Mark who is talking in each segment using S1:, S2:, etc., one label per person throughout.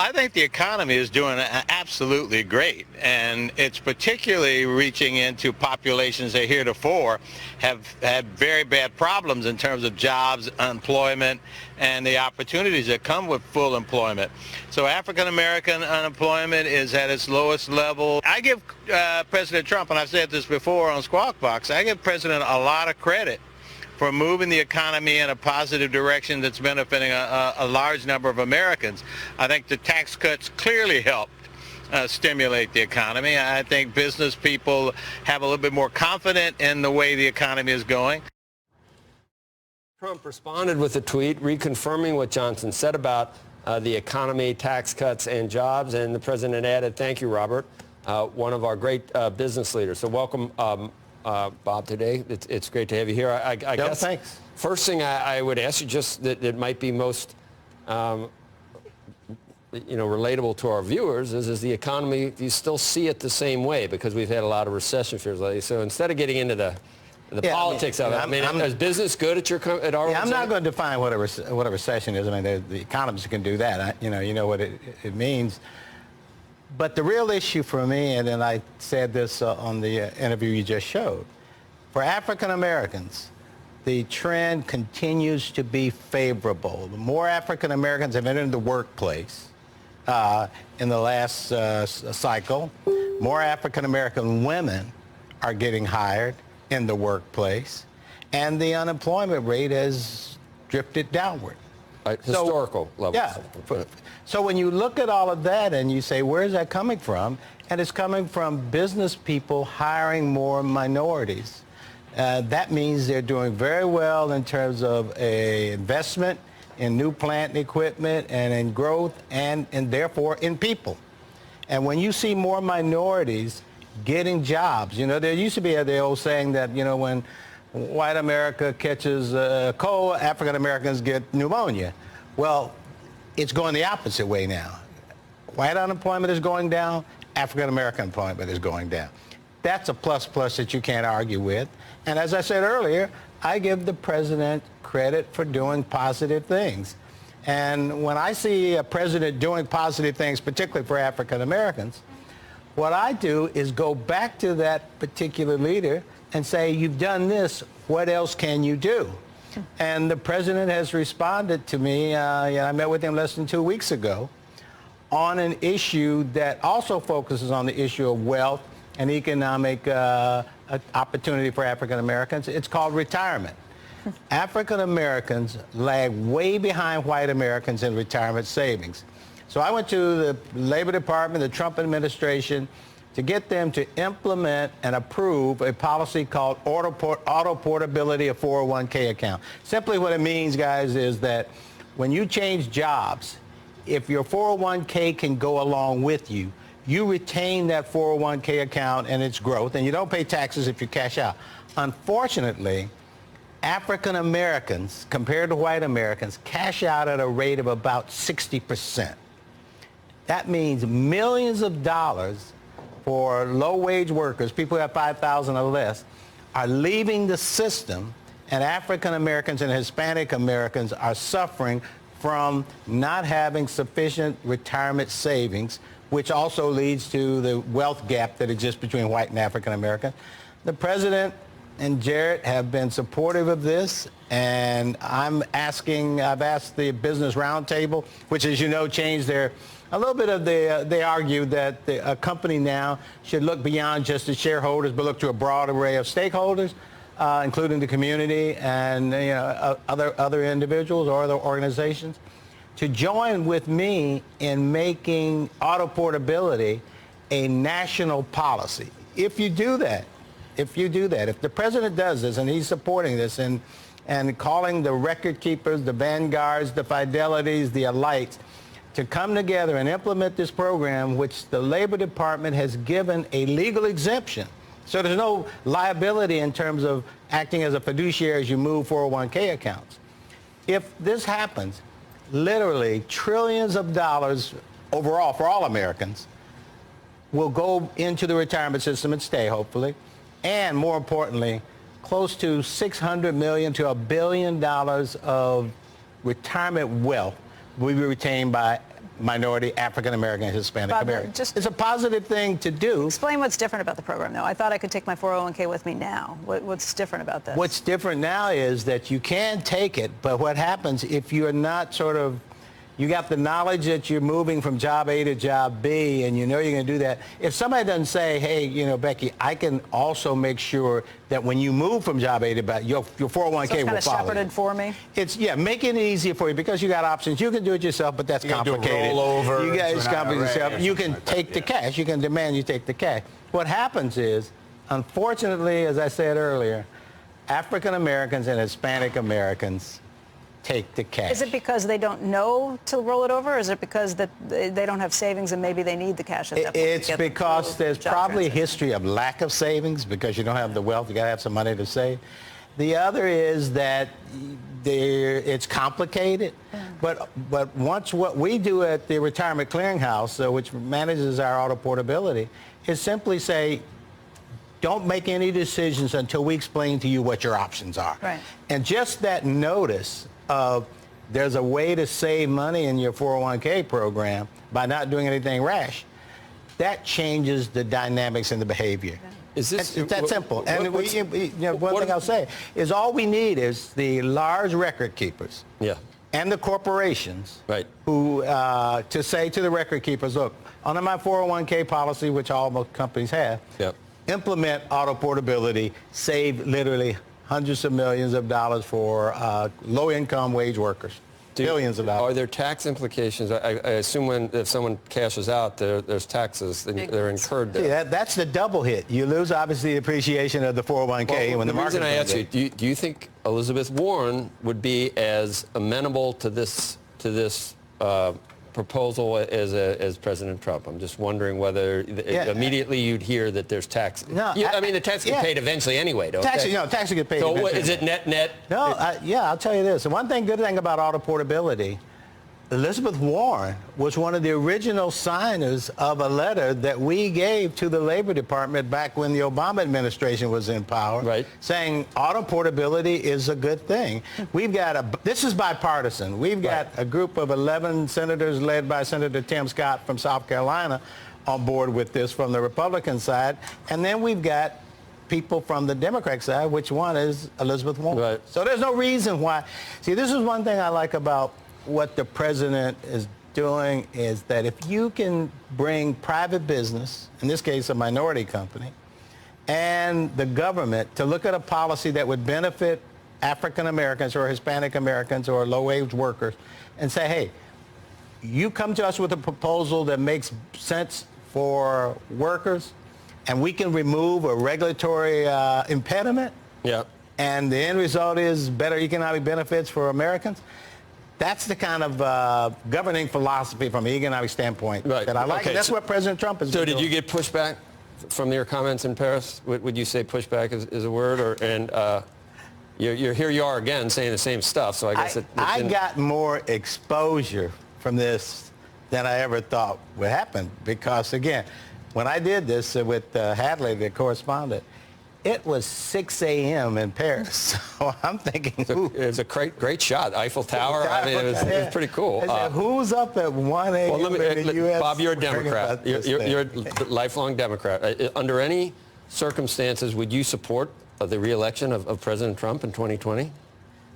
S1: I think the economy is doing absolutely great, and it's particularly reaching into populations that heretofore have had very bad problems in terms of jobs, employment, and the opportunities that come with full employment. So African American unemployment is at its lowest level. I give President Trump, and I've said this before on Squawk Box, I give President a lot of credit for moving the economy in a positive direction that's benefiting a large number of Americans. I think the tax cuts clearly helped stimulate the economy. I think business people have a little bit more confidence in the way the economy is going.
S2: Trump responded with a tweet reconfirming what Johnson said about the economy, tax cuts, and jobs. And the president added, "Thank you, Robert, one of our great business leaders." So welcome, Bob, today. It's great to have you here. I guess
S3: thanks.
S2: First thing I would ask you, just that might be most relatable to our viewers, is the economy, do you still see it the same way? Because we've had a lot of recession fears lately. So instead of getting into the politics of it, is business good at our
S3: I'm not going to define what a recession is. I mean, the economists can do that. You know what it means. But the real issue for me, and then I said this on the interview you just showed, for African Americans, the trend continues to be favorable. The more African Americans have entered the workplace in the last cycle, more African American women are getting hired in the workplace, and the unemployment rate has drifted downward.
S2: Historical levels.
S3: Yeah. So when you look at all of that and you say, where is that coming from? And it's coming from business people hiring more minorities. That means they're doing very well in terms of a investment in new plant and equipment and in growth and therefore in people. And when you see more minorities getting jobs, there used to be the old saying that, when white America catches a cold, African Americans get pneumonia. Well, it's going the opposite way now. White unemployment is going down, African American employment is going down. That's a plus that you can't argue with. And as I said earlier, I give the president credit for doing positive things. And when I see a president doing positive things, particularly for African Americans, what I do is go back to that particular leader and say, you've done this, what else can you do? And the president has responded to me, I met with him less than 2 weeks ago, on an issue that also focuses on the issue of wealth and economic opportunity for African Americans. It's called retirement. African Americans lag way behind white Americans in retirement savings. So I went to the Labor Department, the Trump administration, to get them to implement and approve a policy called auto portability of 401k account. Simply what it means, guys, is that when you change jobs, if your 401k can go along with you, you retain that 401k account and its growth, and you don't pay taxes if you cash out. Unfortunately, African Americans, compared to white Americans, cash out at a rate of about 60%. That means millions of dollars for low-wage workers, people who have $5,000 or less, are leaving the system, and African Americans and Hispanic Americans are suffering from not having sufficient retirement savings, which also leads to the wealth gap that exists between white and African American. The president and Jared have been supportive of this, and I've asked the Business Roundtable, which, as you know, changed a little bit of they argue that a company now should look beyond just the shareholders, but look to a broad array of stakeholders, including the community and other individuals or other organizations, to join with me in making auto portability a national policy. If you do that, if the president does this, and he's supporting this, and calling the record keepers, the Vanguards, the Fidelities, the Alights, to come together and implement this program, which the Labor Department has given a legal exemption. So there's no liability in terms of acting as a fiduciary as you move 401k accounts. If this happens, literally trillions of dollars overall for all Americans will go into the retirement system and stay, hopefully. And more importantly, close to $600 million to $1 billion of retirement wealth will be retained by minority, African American, and Hispanic
S4: Bob,
S3: American.
S4: just
S3: It's a positive thing to do.
S4: explain what's different about the program, though. I thought I could take my 401k with me now. What's different about this?
S3: What's different now is that you can take it, but what happens if you're not sort of, you got the knowledge that you're moving from job A to job B, and you know you're going to do that. If somebody doesn't say, hey, you know, Becky, I can also make sure that when you move from job A to B, your 401k
S4: so it's
S3: will
S4: kind of
S3: follow
S4: shepherded
S3: you.
S4: for me?
S3: It's, yeah, making it easier for you because you got options. You can do it yourself, but that's complicated.
S5: Rollover.
S3: You guys
S5: to an
S3: complicated
S5: IRA
S3: yourself.
S5: or
S3: You
S5: something
S3: can
S5: like
S3: take
S5: that,
S3: the
S5: yeah.
S3: cash. You can demand you take the cash. What happens is, unfortunately, as I said earlier, African Americans and Hispanic Americans take the cash.
S4: Is it because they don't know to roll it over, or is it because that they don't have savings and maybe they need the cash at that point?
S3: It's because there's
S4: job
S3: probably a
S4: transition?
S3: history of lack of savings because you don't have the wealth. You got to have some money to save. The other is that it's complicated. But once what we do at the Retirement Clearinghouse, which manages our auto portability, is simply say, don't make any decisions until we explain to you what your options are.
S4: Right.
S3: And just that notice of there's a way to save money in your 401k program by not doing anything rash, that changes the dynamics and the behavior.
S2: Is this
S3: It's that simple. And
S2: what's-
S3: you know, one thing I'll say is all we need is the large record keepers
S2: Yeah.
S3: and the corporations
S2: Right.
S3: who to say to the record keepers, look, under my 401k policy, which all most companies have,
S2: Yep.
S3: implement auto portability, save literally hundreds of millions of dollars for low-income wage workers, billions of
S2: Are
S3: dollars.
S2: there tax implications? I assume if someone cashes out, there's taxes. They're incurred
S3: See,
S2: there.
S3: that's the double hit. You lose, obviously, the appreciation of the 401k when the market
S2: reason I
S3: goes
S2: asked you,
S3: up.
S2: do you think Elizabeth Warren would be as amenable to this proposal as President Trump? I'm just wondering whether immediately you'd hear that there's tax.
S3: No,
S2: I mean, the tax get paid eventually anyway, don't
S3: Taxes,
S2: they?
S3: no, taxes get paid
S2: So
S3: eventually.
S2: is it net?
S3: No, I'll tell you this. The good thing about auto portability, Elizabeth Warren was one of the original signers of a letter that we gave to the Labor Department back when the Obama administration was in power,
S2: Right.
S3: saying auto portability is a good thing. This is bipartisan. We've got a group of 11 senators led by Senator Tim Scott from South Carolina on board with this from the Republican side. And then we've got people from the Democratic side, which one is Elizabeth Warren.
S2: Right.
S3: So there's no reason why. See, this is one thing I like about what the president is doing is that if you can bring private business, in this case a minority company, and the government to look at a policy that would benefit African Americans or Hispanic Americans or low-wage workers and say, hey, you come to us with a proposal that makes sense for workers and we can remove a regulatory impediment,
S2: Yeah.
S3: and the end result is better economic benefits for Americans. That's the kind of governing philosophy from an economic standpoint
S2: Right.
S3: that I like.
S2: Okay,
S3: And that's
S2: so-
S3: what President Trump is
S2: So
S3: doing.
S2: did you get pushback from your comments in Paris? Would you say pushback is a word? Here you are again saying the same stuff, so I guess
S3: I got more exposure from this than I ever thought would happen because, again, when I did this with Hadley, the correspondent, it was 6 a.m. in Paris. So I'm thinking,
S2: it's a great shot. Eiffel Tower. I mean, it was pretty cool.
S3: I said, who's up at 1 a.m.
S2: Well,
S3: in the U.S.
S2: Bob, you're a
S3: worrying
S2: Democrat.
S3: about this
S2: You're
S3: thing?
S2: a lifelong Democrat. Under any circumstances, would you support the re-election of President Trump in 2020?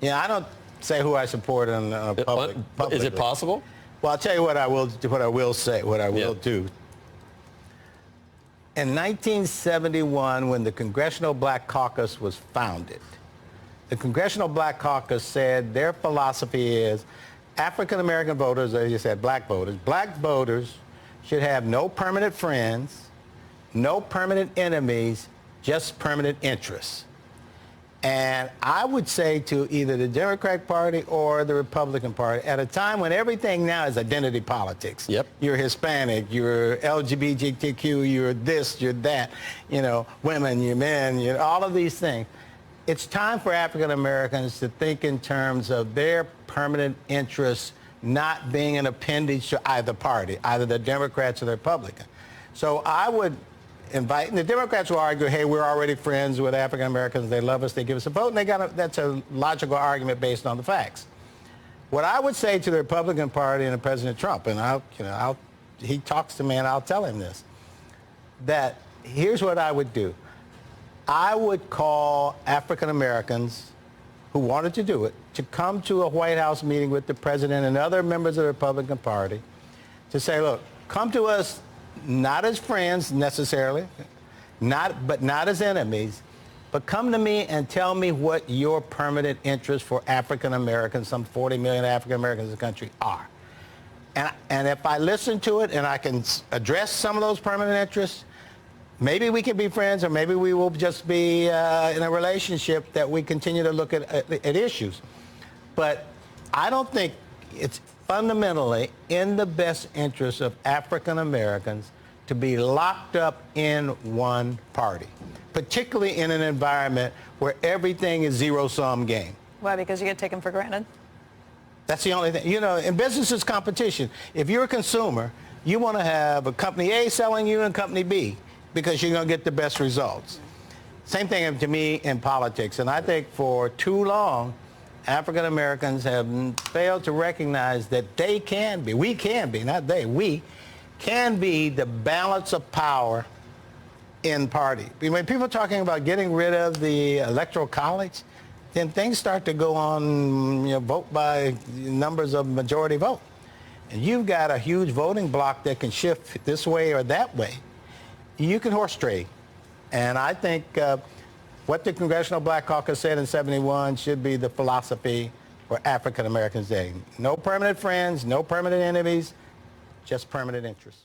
S3: Yeah, I don't say who I support in public.
S2: Is it possible?
S3: Well, I'll tell you what I will say, what I will do. In 1971, when the Congressional Black Caucus was founded, the Congressional Black Caucus said their philosophy is African American voters, as you said, black voters should have no permanent friends, no permanent enemies, just permanent interests. And I would say to either the Democratic Party or the Republican Party, at a time when everything now is identity politics.
S2: Yep.
S3: You're Hispanic, you're LGBTQ, you're this, you're that, women, you're men, all of these things. It's time for African Americans to think in terms of their permanent interests not being an appendage to either party, either the Democrats or the Republicans. So I would invite, and the Democrats will argue, hey, we're already friends with African Americans, they love us, they give us a vote, and that's a logical argument based on the facts. What I would say to the Republican Party and President Trump, and he talks to me and I'll tell him this, that here's what I would do. I would call African Americans who wanted to do it to come to a White House meeting with the president and other members of the Republican Party to say, look, come to us not as friends necessarily, but not as enemies, but come to me and tell me what your permanent interests for African Americans, some 40 million African Americans in the country, are. And if I listen to it and I can address some of those permanent interests, maybe we can be friends, or maybe we will just be in a relationship that we continue to look at issues. But I don't think it's fundamentally in the best interest of African Americans to be locked up in one party, particularly in an environment where everything is zero-sum game.
S4: Why? Because you get taken for granted?
S3: That's the only thing. You know, in business, it's competition. If you're a consumer, you want to have a company A selling you and company B because you're going to get the best results. Same thing to me in politics. And I think for too long, African Americans have failed to recognize that we can be the balance of power in party. When people are talking about getting rid of the electoral college, then things start to go on, vote by numbers of majority vote. And you've got a huge voting block that can shift this way or that way. You can horse trade. And I think what the Congressional Black Caucus said in '71 should be the philosophy for African Americans today. No permanent friends, no permanent enemies, just permanent interests.